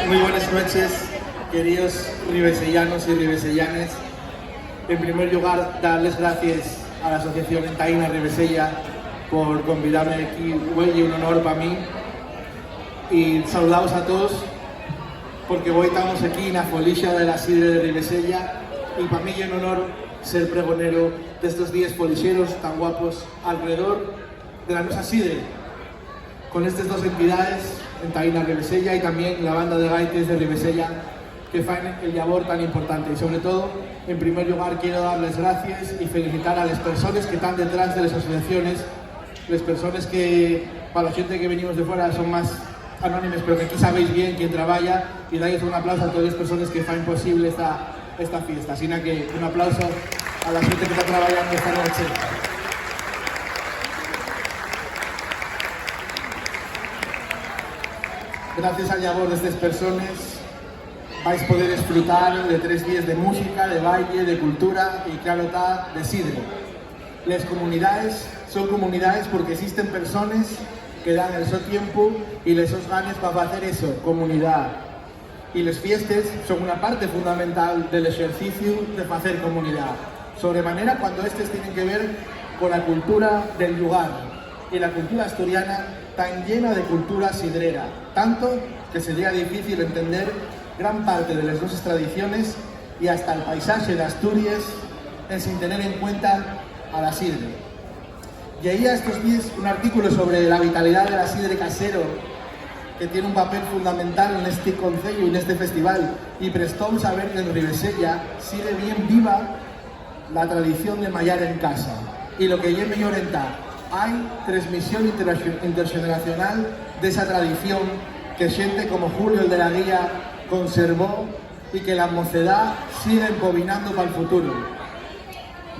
Muy buenas noches, queridos ribesellanos y ribesellanes. En primer lugar, darles gracias a la Asociación Entaina Ribesella por convidarme aquí. Hoy un honor para mí. Y saludaos a todos, porque hoy estamos aquí en la folixa de la Sidre de Ribesella y para mí es un honor ser pregonero de estos días folixeros tan guapos alrededor de la nuestra Sidre, con estas dos entidades, Entaina Ribesella y también la banda de gaites de Ribesella, que fan el labor tan importante. Y sobre todo, en primer lugar, quiero darles gracias y felicitar a las personas que están detrás de las asociaciones, las personas que, para la gente que venimos de fuera, son más anónimes, pero que aquí sabéis bien quién trabaja, y dais un aplauso a todas las personas que fan posible esta fiesta. Así que un aplauso a la gente que está trabajando esta noche. Gracias al labor de estas personas vais a poder disfrutar de 3 días de música, de baile, de cultura y, claro está, de sidre. Las comunidades son comunidades porque existen personas que dan el su tiempo y les sus ganas para hacer eso, comunidad. Y las fiestas son una parte fundamental del ejercicio de hacer comunidad. Sobremanera cuando estas tienen que ver con la cultura del lugar. Y la cultura asturiana tan llena de cultura sidrera, tanto que sería difícil entender gran parte de las nuestras tradiciones y hasta el paisaje de Asturias sin tener en cuenta a la sidre. Leía estos días un artículo sobre la vitalidad de la sidre casero, que tiene un papel fundamental en este concello y en este festival, y prestó saber que en Ribesella sigue bien viva la tradición de mallar en casa. Y lo que yo me orienta, hay transmisión intergeneracional de esa tradición que gente como Julio el de la Guía conservó y que la mocedad sigue empobinando para el futuro.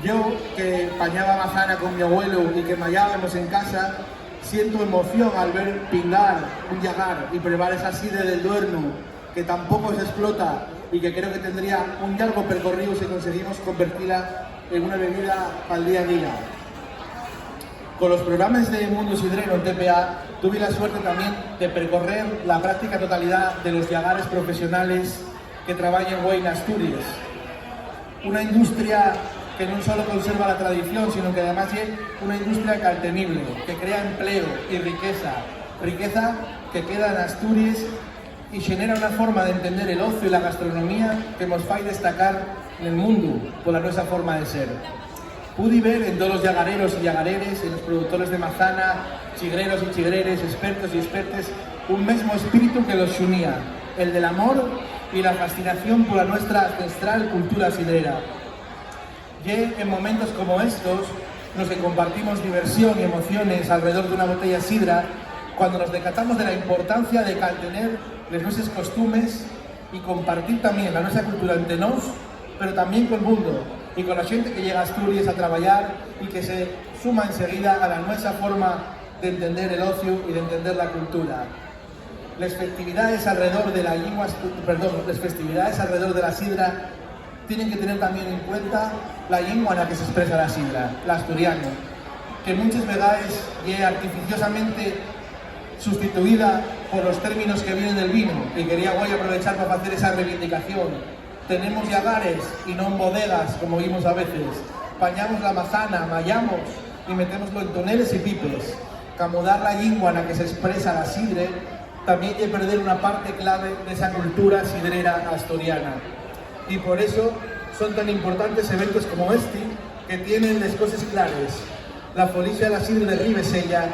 Yo, que pañaba mazana con mi abuelo y que mallábamos en casa, siento emoción al ver pingar un llagar y probar esa sidre del Duerno, que tampoco se explota y que creo que tendría un largo percorrido si conseguimos convertirla en una bebida para el día a día. Con los programas de Mundo Sidrero en TPA tuve la suerte también de percorrer la práctica totalidad de los llagares profesionales que trabajan hoy en Asturias. Una industria que no solo conserva la tradición, sino que además es una industria caltenible, que crea empleo y riqueza que queda en Asturias y genera una forma de entender el ocio y la gastronomía que nos fa destacar en el mundo por la nuestra forma de ser. Pude ver en todos los llagareros y llagareres, en los productores de mazana, chigreros y chigreres, expertos y expertes, un mismo espíritu que los unía, el del amor y la fascinación por la nuestra ancestral cultura sidrera. Y en momentos como estos, los que compartimos diversión y emociones alrededor de una botella sidra, cuando nos decatamos de la importancia de mantener las nuestras costumbres y compartir también la nuestra cultura entre nos, pero también con el mundo y con la gente que llega a Asturias a trabajar y que se suma enseguida a la nuestra forma de entender el ocio y de entender la cultura. Las festividades alrededor de la sidra tienen que tener también en cuenta la lengua en la que se expresa la sidra, el asturiano, que muchas veces es artificiosamente sustituida por los términos que vienen del vino, y quería hoy aprovechar para hacer esa reivindicación. Tenemos llagares y no bodegas, como vimos a veces. Pañamos la mazana, mallamos y metémoslo en toneles y pipes. Camudar la lengua en la que se expresa la sidre también hay que perder una parte clave de esa cultura sidrera asturiana. Y por eso son tan importantes eventos como este, que tienen las cosas claras. La folixa de la sidre de Ribesella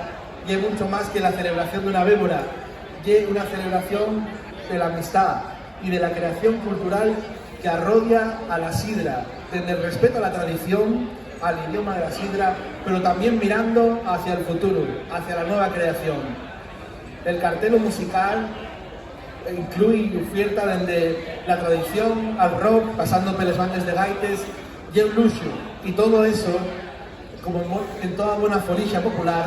y es mucho más que la celebración de una bébora, y una celebración de la amistad y de la creación cultural que arrolla a la sidra, desde el respeto a la tradición, al idioma de la sidra, pero también mirando hacia el futuro, hacia la nueva creación. El cartel musical incluye oferta desde la tradición al rock, pasando por las bandas de gaites y el luxo, y todo eso, como en toda buena folixa popular,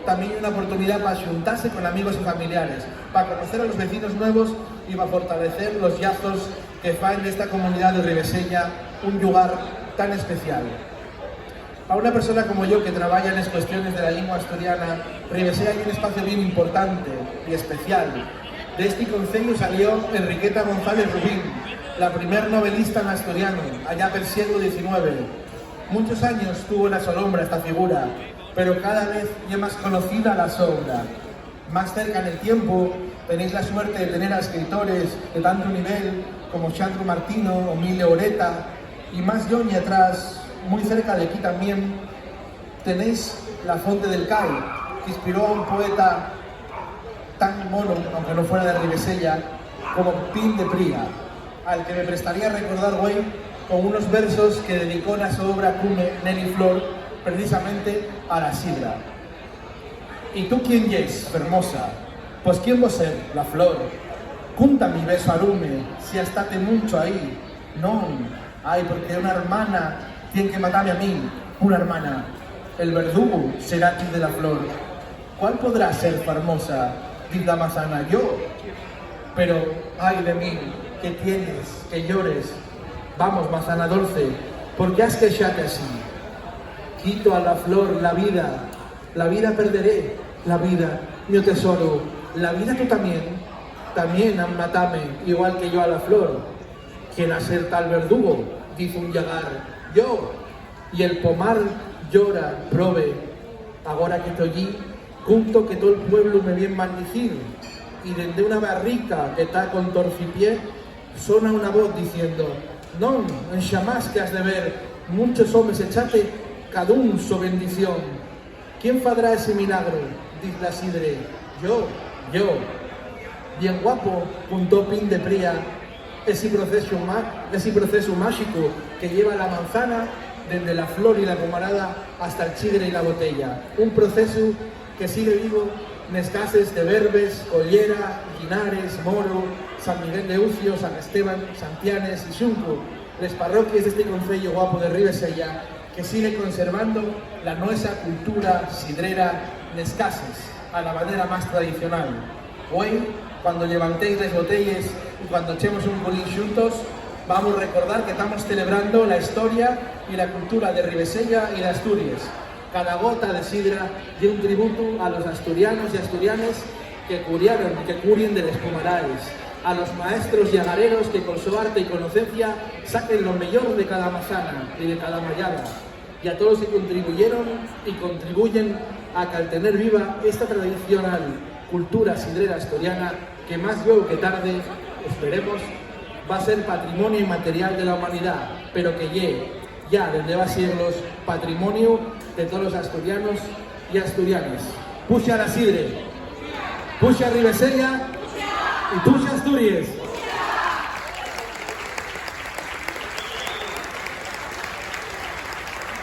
también hay una oportunidad para juntarse con amigos y familiares, para conocer a los vecinos nuevos y para fortalecer los lazos que fan de esta comunidad de Ribesella un lugar tan especial. Para una persona como yo que trabaja en las cuestiones de la lengua asturiana, Ribesella hay un espacio bien importante y especial, De este concello salió Enriqueta González Rubín, la primer novelista en asturiano, allá por el siglo XIX. Muchos años tuvo en la sombra esta figura, pero cada vez ya más conocida la sobra. Más cerca en el tiempo tenéis la suerte de tener a escritores de tanto nivel como Xandro Martino o Mile Oreta, y más yo y atrás, muy cerca de aquí también, tenéis La Fonte del Cai, que inspiró a un poeta tan mono, aunque no fuera de Ribesella, como Pin de Pría, al que me prestaría a recordar hoy con unos versos que dedicó en su obra Cume Nelly Flor precisamente a la sidra. ¿Y tú quién es, hermosa? Pues quién vos ser, la flor. Cunta mi beso alume, si estate mucho ahí. No, ay, porque una hermana tiene que matarme a mí, una hermana. El verdugo será ti de la flor. ¿Cuál podrá ser, hermosa? Diz la manzana, yo. Pero, ay de mí, que tienes, que llores. Vamos, manzana dulce, ¿por qué has quejado así? Quito a la flor la vida perderé, la vida, mi tesoro, la vida tú también matame, igual que yo a la flor. ¿Quién a ser tal verdugo? Dice un llagar, yo. Y el pomar llora, prove, ahora que estoy allí, junto que todo el pueblo me viene maldicir, y desde una barrica que está con torcipié, sona una voz diciendo, non, en xamás que has de ver, muchos hombres echate, cada un su bendición. ¿Quién fadrá ese milagro? Dice la sidre, yo. Bien guapo, puntó Pin de Pría, ese proceso mágico que lleva la manzana desde la flor y la pomarada hasta el chigre y la botella. Un proceso que sigue vivo en cases de Verbes, Collera, Linares, Moro, San Miguel de Ucio, San Esteban, Santianes y Xunco, les parroquias de este concello guapo de Ribesella, que sigue conservando la nuestra cultura sidrera les cases, a la manera más tradicional. Hoy, cuando levantéis las botellas y cuando echemos un colín juntos, vamos a recordar que estamos celebrando la historia y la cultura de Ribesella y de Asturias. Cada gota de sidra y un tributo a los asturianos y asturianas que curien de los pomaraes, a los maestros y agareros que con su arte y conocencia saquen lo mejor de cada manzana y de cada mallada, y a todos los que contribuyeron y contribuyen a tener viva esta tradicional cultura sidrera asturiana que más luego que tarde, esperemos, va a ser patrimonio inmaterial de la humanidad, pero que ya desde va siglos patrimonio de todos los asturianos y asturianas. Puxa la sidre, puxa Ribesella y puxa Asturias.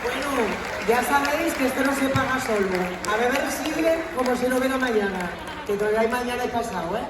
Bueno, ya sabéis que esto no se paga solo. A beber sidre como si no hubiera mañana, que todavía hay mañana y pasado, ¿eh?